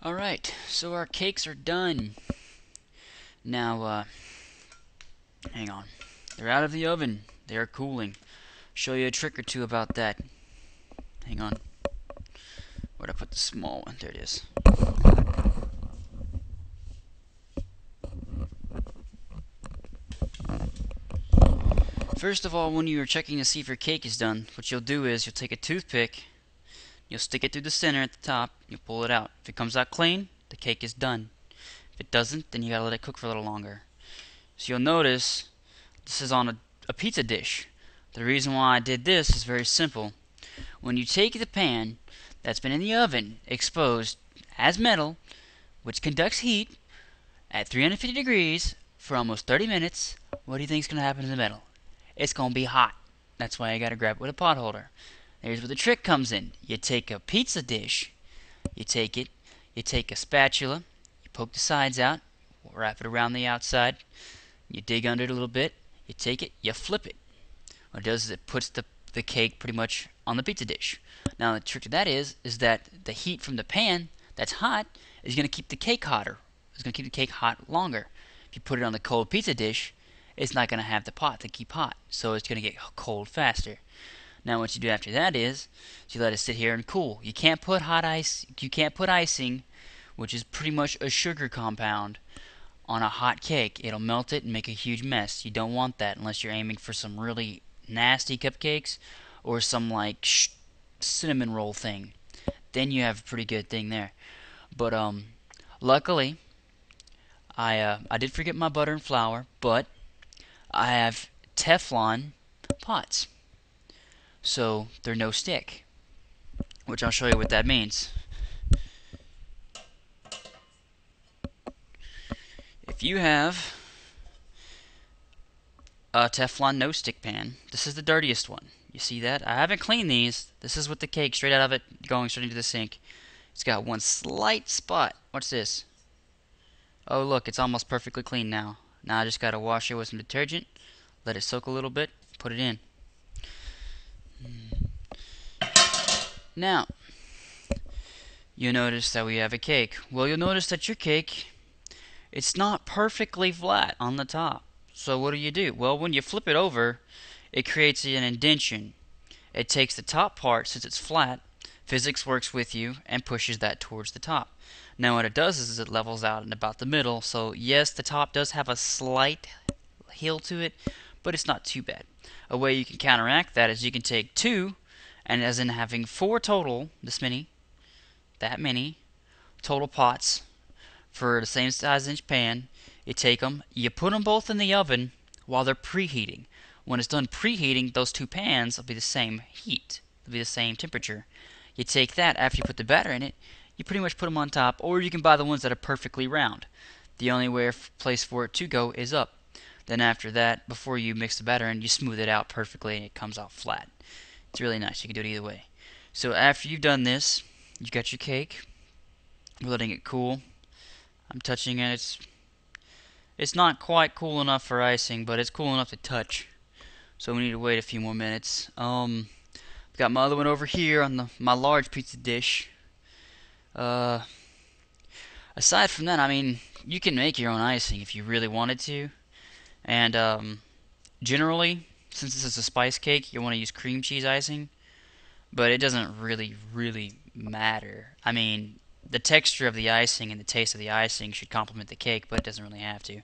Alright, so our cakes are done. Now, hang on. They're out of the oven. They are cooling. Show you a trick or two about that. Hang on. Where'd I put the small one? There it is. First of all, when you are checking to see if your cake is done, what you'll do is you'll take a toothpick, you'll stick it through the center at the top, you'll pull it out. If it comes out clean, the cake is done. If it doesn't, then you gotta let it cook for a little longer. So you'll notice this is on a pizza dish. The reason why I did this is very simple. When you take the pan that's been in the oven exposed as metal, which conducts heat at 350 degrees for almost 30 minutes, what do you think is going to happen to the metal? It's going to be hot. That's why you got to grab it with a pot holder. Here's where the trick comes in. You take a pizza dish, you take a spatula, you poke the sides out, wrap it around the outside, you dig under it a little bit, you take it, you flip it. What it does is it puts the cake pretty much on the pizza dish. Now the trick to that is that the heat from the pan that's hot is going to keep the cake hotter. It's going to keep the cake hot longer. If you put it on the cold pizza dish, it's not going to have the pot to keep hot, so it's going to get cold faster. Now what you do after that is you let it sit here and cool. You can't put hot ice. You can't put icing, which is pretty much a sugar compound, on a hot cake. It'll melt it and make a huge mess. You don't want that unless you're aiming for some really nasty cupcakes or some like cinnamon roll thing. Then you have a pretty good thing there. But luckily, I did forget my butter and flour, but I have Teflon pots, so they're no stick. Which I'll show you what that means. If you have a Teflon no stick pan, this is the dirtiest one. You see that? I haven't cleaned these. This is with the cake straight out of it going straight into the sink. It's got one slight spot. What's this? Oh look, it's almost perfectly clean now. Now I just gotta wash it with some detergent, let it soak a little bit, put it in. Now, you notice that we have a cake. Well, you'll notice that your cake, it's not perfectly flat on the top. So what do? Well, when you flip it over, it creates an indentation. It takes the top part, since it's flat, physics works with you and pushes that towards the top. Now what it does is it levels out in about the middle, so yes, the top does have a slight hill to it, but it's not too bad. A way you can counteract that is you can take two, and as in having four total, this many, that many, total pots for the same size inch pan. You take them, you put them both in the oven while they're preheating. When it's done preheating, those two pans will be the same heat. They'll be the same temperature. You take that after you put the batter in it, you pretty much put them on top, or you can buy the ones that are perfectly round. The only place for it to go is up. Then after that, before you mix the batter in, you smooth it out perfectly and it comes out flat. It's really nice. You can do it either way. So after you've done this, you got your cake. We're letting it cool. I'm touching it. It's not quite cool enough for icing, but it's cool enough to touch. So we need to wait a few more minutes. Got my other one over here on my large pizza dish. Uh, Aside from that, I mean, you can make your own icing if you really wanted to. And generally, since this is a spice cake, you want to use cream cheese icing. But it doesn't really matter. I mean, the texture of the icing and the taste of the icing should complement the cake, but it doesn't really have to.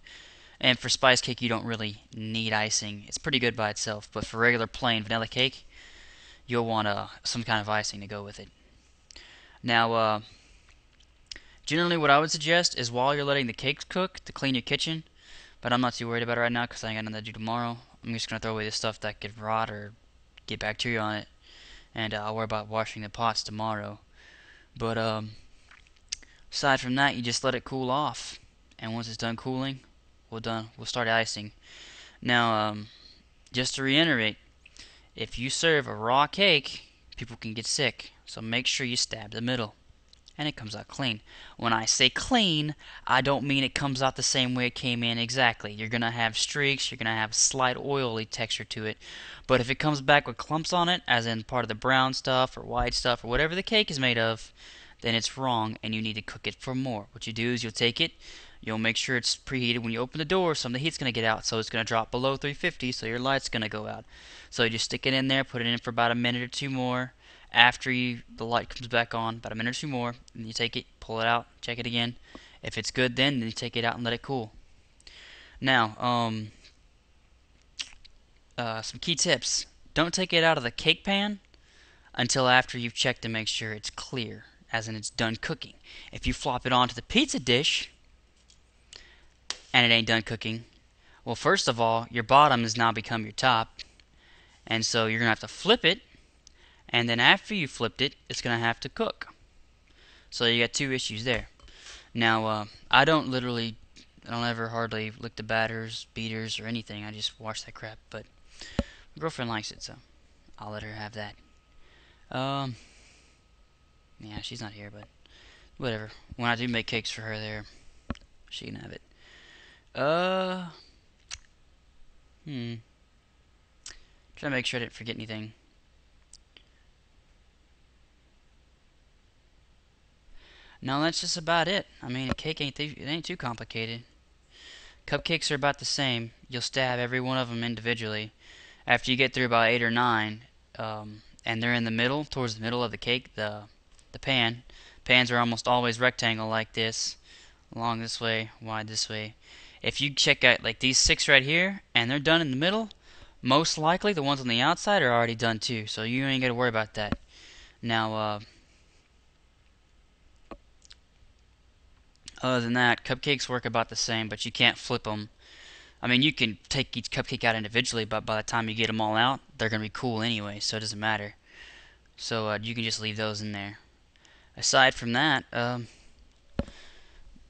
And for spice cake, you don't really need icing. It's pretty good by itself. But for regular plain vanilla cake, you'll want some kind of icing to go with it. Now, generally what I would suggest is while you're letting the cakes cook, to clean your kitchen. But I'm not too worried about it right now because I ain't got nothing to do tomorrow. I'm just going to throw away the stuff that could rot or get bacteria on it. And I'll worry about washing the pots tomorrow. But aside from that, you just let it cool off. And once it's done cooling, we'll start icing. Now, just to reiterate, if you serve a raw cake, people can get sick. So make sure you stab the middle. And it comes out clean. When I say clean, I don't mean it comes out the same way it came in exactly. You're going to have streaks, you're going to have slight oily texture to it. But if it comes back with clumps on it, as in part of the brown stuff or white stuff or whatever the cake is made of, then it's wrong and you need to cook it for more. What you do is you'll take it, you'll make sure it's preheated. When you open the door, some of the heat's going to get out, so it's going to drop below 350, so your light's going to go out. So you just stick it in there, put it in for about a minute or two more. After the light comes back on, about a minute or two more, and you take it, pull it out, check it again. If it's good then you take it out and let it cool. Now, some key tips. Don't take it out of the cake pan until after you've checked to make sure it's clear, as in it's done cooking. If you flop it onto the pizza dish and it ain't done cooking, well, first of all, your bottom has now become your top, and so you're going to have to flip it, and then after you flipped it, it's going to have to cook. So you got two issues there. Now, I don't ever hardly lick the batters, beaters, or anything. I just wash that crap, but my girlfriend likes it, so I'll let her have that. Yeah, she's not here, but whatever. When I do make cakes for her there, she can have it. Trying to make sure I didn't forget anything. No, that's just about it. I mean, a cake it ain't too complicated. Cupcakes are about the same. You'll stab every one of them individually. After you get through about 8 or 9, and they're in the middle, towards the middle of the cake, the pan. Pans are almost always rectangle like this, long this way, wide this way. If you check out like these 6 right here, and they're done in the middle, most likely the ones on the outside are already done too, so you ain't got to worry about that. Now, other than that, cupcakes work about the same, but you can't flip them. I mean, you can take each cupcake out individually, but by the time you get them all out, they're going to be cool anyway, so it doesn't matter. So you can just leave those in there. Aside from that,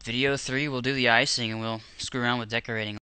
video 3, we'll do the icing and we'll screw around with decorating.